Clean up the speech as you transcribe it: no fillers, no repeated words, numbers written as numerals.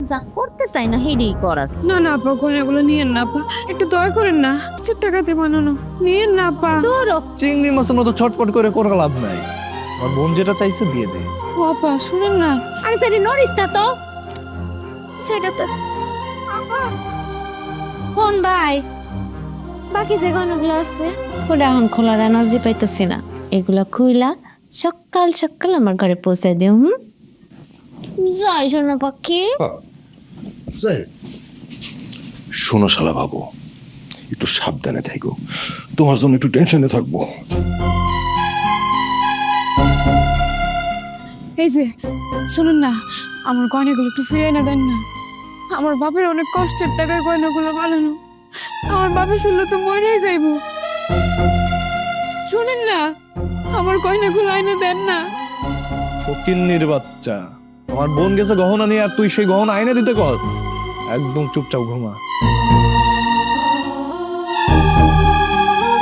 যা করতে চাই না হেডেই করাস। না না আপা, গয়নাগুলো নিয়েন না আপা, একটু দয়া করেন না, কিছু টাকাতে বানানো, নিয়েন না আপা। তোর চিংড়ি মাছের মতো ছটপট করে কোনো লাভ নাই। আমার বোন যেটা চাইছে দিয়ে দে। ও আপা শুনেন না, আরে সেটা নড়িস না তো, সেটা তো কোন ভাই বাকি যে গয়নাগুলো আছে ওটা এখন খোলার এনার্জি পাইতেছি না, এগুলা খুইলা সকাল সকাল আমার ঘরে পৌঁছে দিও। যাই শোনা পাখি। শোনো শালা বাবু, একটু সাবধানে থাকো, তোমার জন্য একটু টেনশনে থাকবো। এই যে শুনুন না, আমার গয়নাগুলো একটু ফিরে এনে দেন না। আমার বাপের অনেক কষ্টের টাকায় গয়নাগুলো বানানো, আমার বাপে শুনলে তো মরেই যাইব। শুনেন না, আমার গয়নাগুলো এনে দেন না। ফকিন্নির বাচ্চা, আমার বোন গেছে গহনা নিয়ে আর তুই সেই গহনা আইনে দিতে কস। একদম চুপচাপ ঘুমা।